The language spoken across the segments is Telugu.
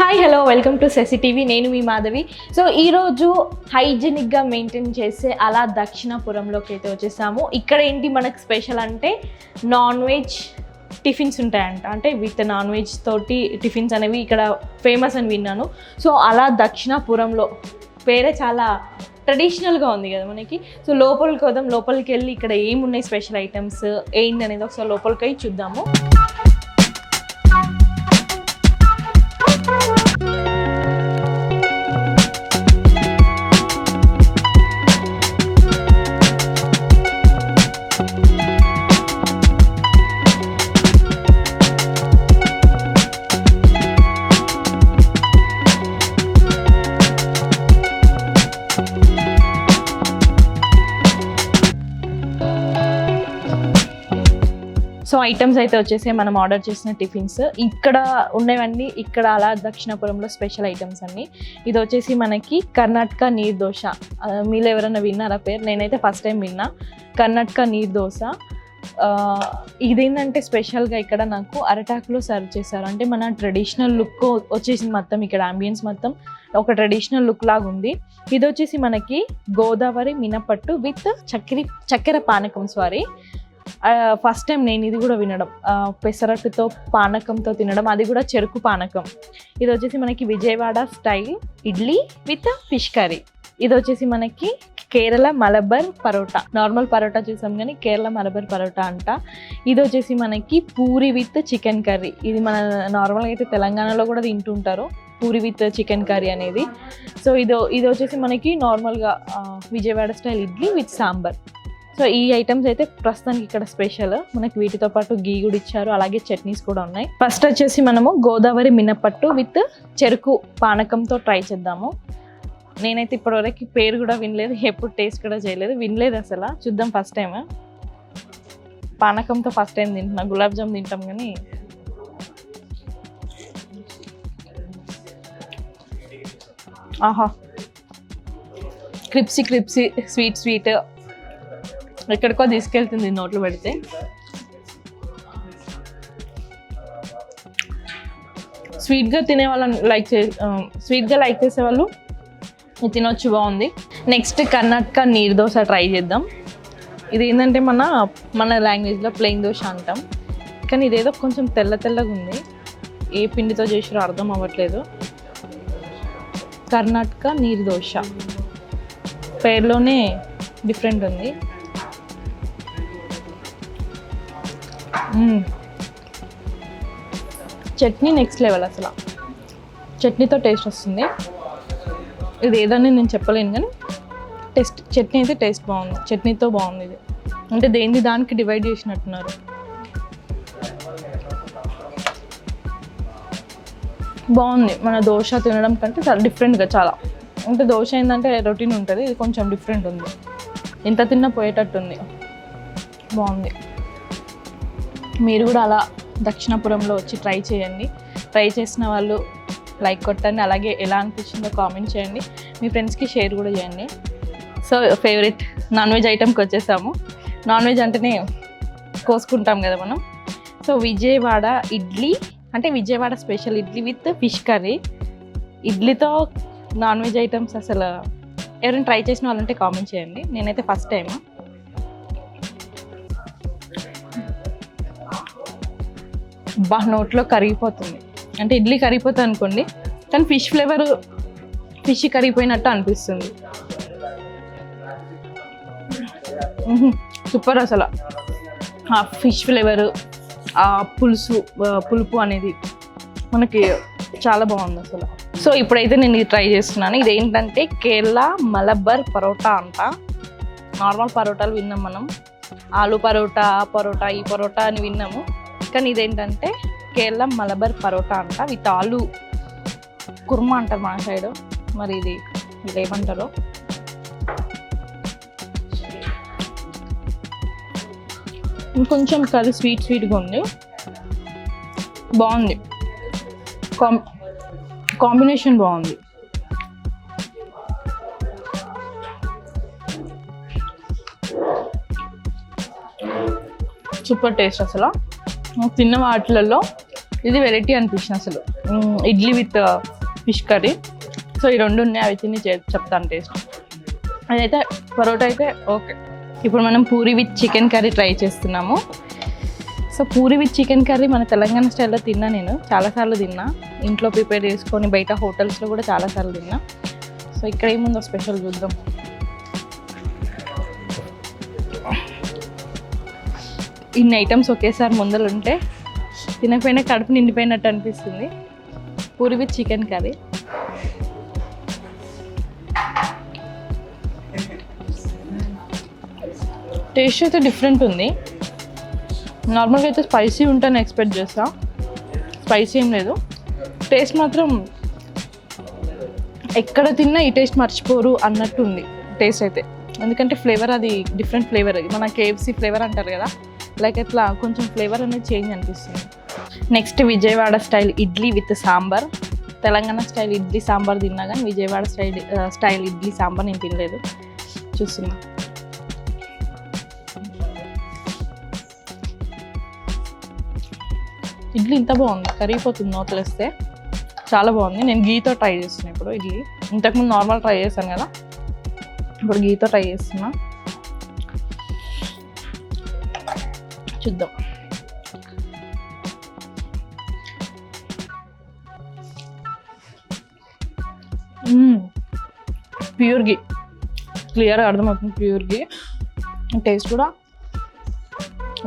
హాయ్ హలో వెల్కమ్ టు సెసి టీవీ. నేను మీ మాధవి. సో ఈరోజు హైజెనిక్గా మెయింటైన్ చేసే అలా దక్షిణాపురంలోకి అయితే వచ్చేసాము. ఇక్కడ ఏంటి మనకు స్పెషల్ అంటే నాన్ వెజ్ టిఫిన్స్ ఉంటాయంట. అంటే విత్ నాన్ వెజ్ తోటి టిఫిన్స్ అనేవి ఇక్కడ ఫేమస్ అని విన్నాను. సో అలా దక్షిణాపురంలో పేరే చాలా ట్రెడిషనల్గా ఉంది కదా మనకి. సో లోపలికి వద్దాం. లోపలికి వెళ్ళి ఇక్కడ ఏమున్నాయి స్పెషల్ ఐటమ్స్ ఏంటి అనేది ఒకసారి లోపలికి వెళ్ళి చూద్దాము. సో ఐటమ్స్ అయితే వచ్చేసి మనం ఆర్డర్ చేసిన టిఫిన్స్ ఇక్కడ ఉన్నవన్నీ ఇక్కడ అలా దక్షిణాపురంలో స్పెషల్ ఐటమ్స్ అన్నీ. ఇది వచ్చేసి మనకి కర్ణాటక నీర్ దోశ. మీలో ఎవరైనా విన్నారా పేరు? నేనైతే ఫస్ట్ టైం విన్నా కర్ణాటక నీర్ దోశ. ఇదేంటంటే స్పెషల్గా ఇక్కడ నాకు అరటాకులో సర్వ్ చేశారు. అంటే మన ట్రెడిషనల్ లుక్ వచ్చేసింది మొత్తం. ఇక్కడ అంబియన్స్ మొత్తం ఒక ట్రెడిషనల్ లుక్ లాగా ఉంది. ఇది వచ్చేసి మనకి గోదావరి మినపట్టు విత్ చక్కెర పానకం. సారీ, ఫస్ట్ టైం నేను ఇది కూడా వినడం. పెసరట్టుతో పానకంతో తినడం, అది కూడా చెరుకు పానకం. ఇది వచ్చేసి మనకి Vijayawada style idli with fish curry. ఇది వచ్చేసి మనకి కేరళ మలబార్ పరోటా. నార్మల్ పరోటా చూసాం కానీ కేరళ మలబార్ పరోటా అంట. ఇది వచ్చేసి మనకి పూరి విత్ చికెన్ కర్రీ. ఇది మన నార్మల్గా అయితే తెలంగాణలో కూడా తింటుంటారు, పూరి విత్ చికెన్ కర్రీ అనేది. సో ఇది వచ్చేసి మనకి నార్మల్గా Vijayawada style idli with sambar. So ఈ ఐటమ్స్ అయితే ప్రస్తుతానికి ఇక్కడ స్పెషల్. మనకి వీటితో పాటు గీ కూడా ఇచ్చారు, అలాగే చట్నీస్ కూడా ఉన్నాయి. ఫస్ట్ వచ్చేసి మనము గోదావరి మినపట్టు విత్ చెరుకు పానకంతో ట్రై చేద్దాము. నేనైతే ఇప్పటివరకు పేరు కూడా వినలేదు, ఎప్పుడు టేస్ట్ కూడా చేయలేదు, వినలేదు అసలు. చూద్దాం ఫస్ట్ టైం. పానకంతో ఫస్ట్ టైం తింటున్నా. గులాబ్ జామ్ తింటాం కానీ ఆహా, క్రిప్సీ స్వీట్ ఎక్కడికో తీసుకెళ్తుంది నోట్లు పెడితే. స్వీట్గా తినే వాళ్ళని స్వీట్గా లైక్ చేసే వాళ్ళు తినొచ్చు, బాగుంది. నెక్స్ట్ కర్ణాటక నీర్ దోశ ట్రై చేద్దాం. ఇది ఏంటంటే మన లాంగ్వేజ్లో ప్లెయిన్ దోశ అంటాం, కానీ ఇదేదో కొంచెం తెల్లగా ఉంది. ఏ పిండితో చేసారో అర్థం అవ్వట్లేదు. కర్ణాటక నీర్ దోశ పేరులోనే డిఫరెంట్ ఉంది. చట్నీ నెక్స్ట్ లెవెల్ అసలు. చట్నీతో టేస్ట్ వస్తుంది. ఇది ఏదని నేను చెప్పలేను కానీ చట్నీ అయితే టేస్ట్ బాగుంది. చట్నీతో బాగుంది. ఇది అంటే దేని దానికి డివైడ్ చేసినట్టున్నారు. బాగుంది. మన దోశ తినడం కంటే చాలా డిఫరెంట్గా, చాలా అంటే దోశ ఏంటంటే రొటీన్ ఉంటుంది, ఇది కొంచెం డిఫరెంట్ ఉంది. ఎంత తిన్నా పోయేటట్టుంది. బాగుంది. మీరు కూడా అలా దక్షిణాపురంలో వచ్చి ట్రై చేయండి. ట్రై చేసిన వాళ్ళు లైక్ కొట్టండి, అలాగే ఎలా అనిపించిందో కామెంట్ చేయండి, మీ ఫ్రెండ్స్కి షేర్ కూడా చేయండి. సో ఫేవరెట్ నాన్ వెజ్ ఐటమ్కి వచ్చేసాము. నాన్ వెజ్ అంటేనే కోసుకుంటాం కదా మనం. సో విజయవాడ ఇడ్లీ అంటే Vijayawada special idli with fish curry. ఇడ్లీతో నాన్ వెజ్ ఐటమ్స్ అసలు ఎవరైనా ట్రై చేసిన వాళ్ళంటే కామెంట్ చేయండి. నేనైతే ఫస్ట్ టైం. నోట్లో కరిగిపోతుంది. అంటే ఇడ్లీ కరిగిపోతుంది అనుకోండి, కానీ ఫిష్ కరిగిపోయినట్టు అనిపిస్తుంది. సూపర్ అసలు. ఆ ఫిష్ ఫ్లేవరు, ఆ పులుపు అనేది మనకి చాలా బాగుంది అసలు. సో ఇప్పుడైతే నేను ఇది ట్రై చేస్తున్నాను. ఇదేంటంటే కేరళ మలబార్ పరోటా అంట. నార్మల్ పరోటాలు విన్నాం మనం, ఆలు పరోటా, ఈ పరోటా అని విన్నాము. కానీ ఇదేంటంటే కేరళ మలబార్ పరోటా అంట విత్ ఆలు కుర్మా అంటారు మన సైడ్. మరి ఇది ఏమంటారో. ఇంకొంచెం కర్రీ స్వీట్గా ఉంది. బాగుంది. కాంబినేషన్ బాగుంది. సూపర్ టేస్ట్ అసలు. తిన్న వాటిలలో ఇది వెరైటీ అనిపించింది అసలు. Idli with fish curry. So ఈ రెండు ఉన్నాయి, అవి తిని చెప్తాను టేస్ట్. అదైతే పరోటా అయితే ఓకే. ఇప్పుడు మనం puri with chicken curry try చేస్తున్నాము. So puri with chicken curry మన తెలంగాణ స్టైల్లో తిన్నా, నేను చాలాసార్లు తిన్నా, ఇంట్లో ప్రిపేర్ చేసుకొని బయట హోటల్స్లో కూడా చాలాసార్లు తిన్నా. సో ఇక్కడ ఏముందో స్పెషల్ చూద్దాం. ఇన్ని ఐటమ్స్ ఒకేసారి ముందర ఉంటే తినకపోయినా కడుపు నిండిపోయినట్టు అనిపిస్తుంది. Puri with chicken curry. Taste అయితే డిఫరెంట్ ఉంది. నార్మల్గా అయితే స్పైసీ ఉంటాను ఎక్స్పెక్ట్ చేస్తా, స్పైసీ ఏం లేదు. టేస్ట్ మాత్రం ఎక్కడ తిన్నా ఈ టేస్ట్ మర్చిపోరు అన్నట్టు ఉంది టేస్ట్ అయితే. ఎందుకంటే ఫ్లేవర్ అది డిఫరెంట్ ఫ్లేవర్, అది మన KFC ఫ్లేవర్ అంటారు కదా, లైక్ ఇట్లా కొంచెం ఫ్లేవర్ అనేది చేంజ్ అనిపిస్తుంది. Next Vijayawada style idli with sambar. Telangana style idli sambar తిన్నా కానీ విజయవాడ స్టైల్ ఇడ్లీ సాంబార్ నేను తినలేదు. చూస్తున్నా. ఇడ్లీ ఇంత బాగుంది, కరిగిపోతుంది నోట్లో వేస్తే, చాలా బాగుంది. నేను గీతో ట్రై చేస్తున్నాను ఇప్పుడు ఇడ్లీ. ఇంతకుముందు నార్మల్ ట్రై చేశాను కదా, ఇప్పుడు గీతో ట్రై చేస్తున్నా. చూద్దాం. ప్యూర్ గీ, క్లియర్గా అర్థమవుతుంది ప్యూర్ గీ. టేస్ట్ కూడా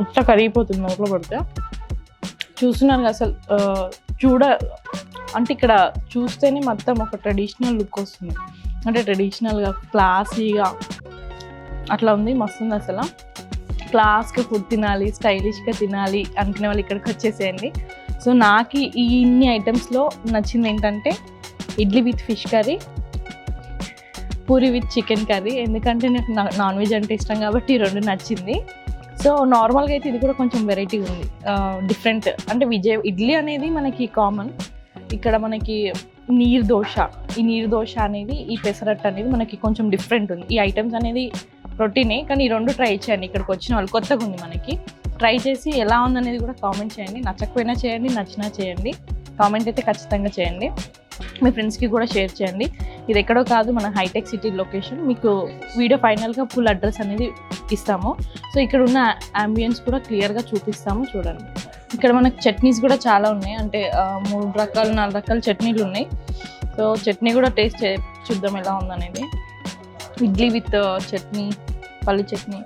ఇట్లా కరిగిపోతుంది నోట్లో పడితే. చూస్తున్నాను అసలు అంటే ఇక్కడ చూస్తేనే మొత్తం ఒక ట్రెడిషనల్ లుక్ వస్తుంది, అంటే ట్రెడిషనల్గా క్లాసీగా అట్లా ఉంది. మస్తుంది అసలు. క్లాస్గా ఫుడ్ తినాలి, స్టైలిష్గా తినాలి అనుకునే వాళ్ళు ఇక్కడికి వచ్చేసేయండి. సో నాకు ఈ ఇన్ని ఐటమ్స్లో నచ్చింది ఏంటంటే idli with fish curry, puri with chicken curry. ఎందుకంటే నాకు నాన్ వెజ్ అంటే ఇష్టం కాబట్టి ఈ రెండు నచ్చింది. సో నార్మల్గా అయితే ఇది కూడా కొంచెం వెరైటీగా ఉంది, డిఫరెంట్. అంటే ఇడ్లీ అనేది మనకి కామన్, ఇక్కడ మనకి నీరు దోశ, ఈ నీరు దోశ అనేది, ఈ పెసరట్టు అనేది మనకి కొంచెం డిఫరెంట్ ఉంది. ఈ ఐటమ్స్ అనేది ప్రోటీనే, కానీ ఈ రెండు ట్రై చేయండి. ఇక్కడికి వచ్చిన వాళ్ళు కొత్తగా ఉంది మనకి, ట్రై చేసి ఎలా ఉందనేది కూడా కామెంట్ చేయండి. నచ్చకపోయినా చేయండి, నచ్చినా చేయండి. కామెంట్ అయితే ఖచ్చితంగా చేయండి. మీ ఫ్రెండ్స్కి కూడా షేర్ చేయండి. ఇది ఎక్కడో కాదు, మన హైటెక్ సిటీ లొకేషన్. మీకు వీడియో ఫైనల్గా ఫుల్ అడ్రస్ అనేది ఇస్తాము. సో ఇక్కడ ఉన్న అంబియన్స్ కూడా క్లియర్గా చూపిస్తాము, చూడండి. ఇక్కడ మనకు చట్నీస్ కూడా చాలా ఉన్నాయి, అంటే 3 రకాలు 4 రకాల చట్నీలు ఉన్నాయి. సో చట్నీ కూడా టేస్ట్ చూద్దాం ఎలా ఉందనేది. ఇడ్లీ విత్ చట్నీ, పల్లి చట్నీ.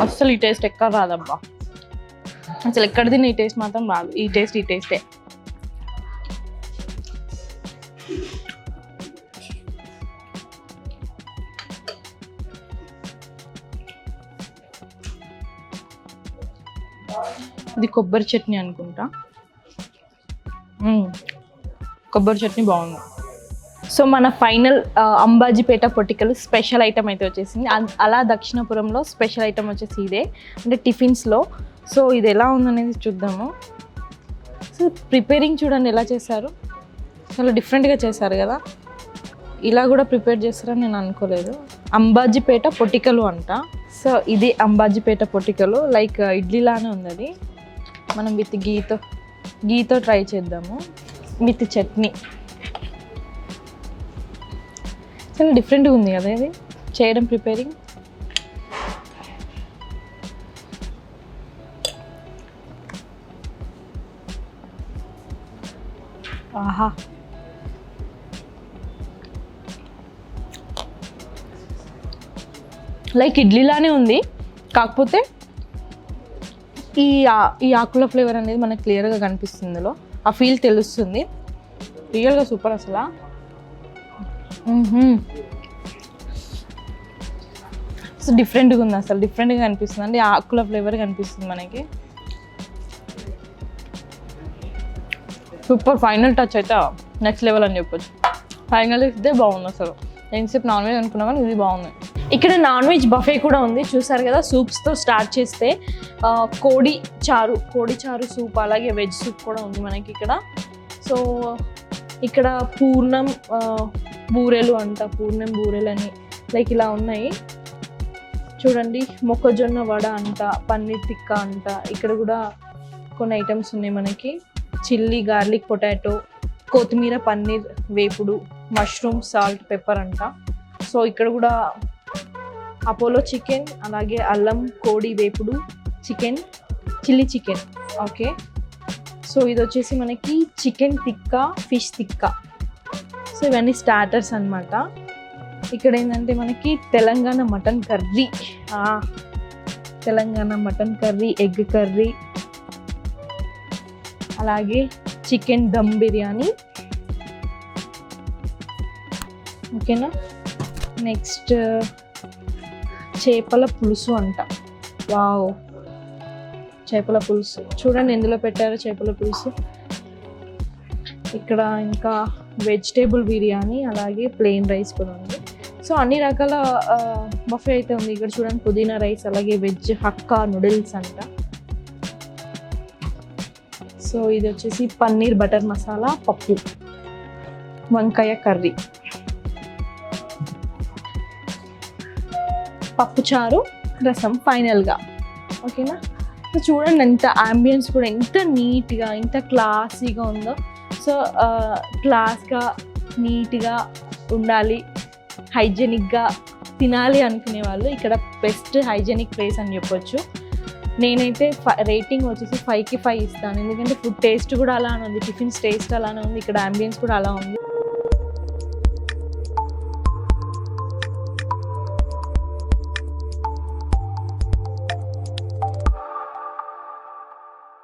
అస్సలు ఈ టేస్ట్ ఎక్కడ రాదబ్బా, అసలు ఎక్కడ తిన్న ఈ టేస్ట్ మాత్రం రాదు. ఈ టేస్టే. ఇది కొబ్బరి చట్నీ అనుకుంటా. కొబ్బరి చట్నీ బాగుంది. సో మన ఫైనల్ అంబాజీపేట పొట్టికలు స్పెషల్ ఐటమ్ అయితే వచ్చేసింది. అలా దక్షిణాపురంలో స్పెషల్ ఐటమ్ వచ్చేసి ఇదే, అంటే టిఫిన్స్లో. సో ఇది ఎలా ఉందనేది చూద్దాము. సో ప్రిపేరింగ్ చూడండి ఎలా చేశారు, చాలా డిఫరెంట్గా చేశారు కదా. ఇలా కూడా ప్రిపేర్ చేస్తారని నేను అనుకోలేదు. అంబాజీపేట పొట్టికలు అంట. సో ఇది అంబాజీపేట పొట్టికలు, లైక్ ఇడ్లీలానే ఉంది అది. మనం విత్ గీతో ట్రై చేద్దాము, విత్ చట్నీ. చాలా డిఫరెంట్గా ఉంది కదా ఇది చేయడం, ప్రిపేరింగ్. ఆహా, లైక్ ఇడ్లీలానే ఉంది, కాకపోతే ఈ ఆకుల ఫ్లేవర్ అనేది మనకు క్లియర్గా కనిపిస్తుంది, ఇందులో ఆ ఫీల్ తెలుస్తుంది. రియల్గా సూపర్ అసలు. సో డిఫరెంట్గా ఉంది, అసలు డిఫరెంట్గా కనిపిస్తుంది, అంటే ఆకుల ఫ్లేవర్ కనిపిస్తుంది మనకి. సూపర్. ఫైనల్ టచ్ అయితే నెక్స్ట్ లెవెల్ అని చెప్పొచ్చు. ఫైనల్ ఇదే బాగుంది అసలు. ఎంతసేపు నాన్ వెజ్ అనుకున్నా కానీ ఇది బాగుంది. ఇక్కడ నాన్ వెజ్ బఫే కూడా ఉంది, చూసారు కదా. సూప్స్తో స్టార్ట్ చేస్తే కోడి చారు సూప్, అలాగే వెజ్ సూప్ కూడా ఉంది మనకి ఇక్కడ. సో ఇక్కడ పూర్ణం బూరెలు అంట, పూర్ణం బూరెలు అని లైక్ ఇలా ఉన్నాయి చూడండి. మొక్కజొన్న వడ అంట, పన్నీర్ టిక్కా అంట. ఇక్కడ కూడా కొన్ని ఐటమ్స్ ఉన్నాయి మనకి. చిల్లీ గార్లిక్ పొటాటో, కొత్తిమీర పన్నీర్ వేపుడు, మష్రూమ్ సాల్ట్ పెప్పర్ అంట. సో ఇక్కడ కూడా అపోలో చికెన్, అలాగే అల్లం కోడి వేపుడు, chicken chilli chicken. Okay, so ఇది వచ్చేసి మనకి చికెన్ తిక్కా, ఫిష్ తిక్కా. సో ఇవన్నీ స్టార్టర్స్ అన్నమాట. ఇక్కడ ఏంటంటే మనకి Telangana mutton curry, Telangana mutton curry, egg curry, అలాగే చికెన్ దమ్ బిర్యానీ. ఓకేనా, నెక్స్ట్ చేపల పులుసు అంట. వావ్, చేపల పులుసు చూడండి ఎందులో పెట్టారో చేపల పులుసు. ఇక్కడ ఇంకా వెజిటేబుల్ బిర్యానీ, అలాగే ప్లెయిన్ రైస్ కూడా ఉంది. సో అన్ని రకాల బఫే అయితే ఉంది ఇక్కడ. చూడండి పుదీనా రైస్, అలాగే వెజ్ హక్కా నూడిల్స్ అంట. సో ఇది వచ్చేసి పన్నీర్ బటర్ మసాలా పప్పు, వంకాయ కర్రీ, పప్పు చారు, రసం ఫైనల్గా. ఓకేనా, సో చూడండి ఎంత అంబియన్స్ కూడా ఎంత నీట్గా, ఎంత క్లాసీగా ఉందో. సో క్లాస్గా, నీట్గా ఉండాలి, హైజెనిక్గా తినాలి అనుకునే వాళ్ళు ఇక్కడ బెస్ట్ హైజెనిక్ ప్లేస్ అని చెప్పొచ్చు. నేనైతే రేటింగ్ వచ్చేసి 5కి 5 ఇస్తాను. ఎందుకంటే ఫుడ్ టేస్ట్ కూడా అలానే ఉంది, టిఫిన్స్ టేస్ట్ అలానే ఉంది, ఇక్కడ అంబియన్స్ కూడా అలా ఉంది.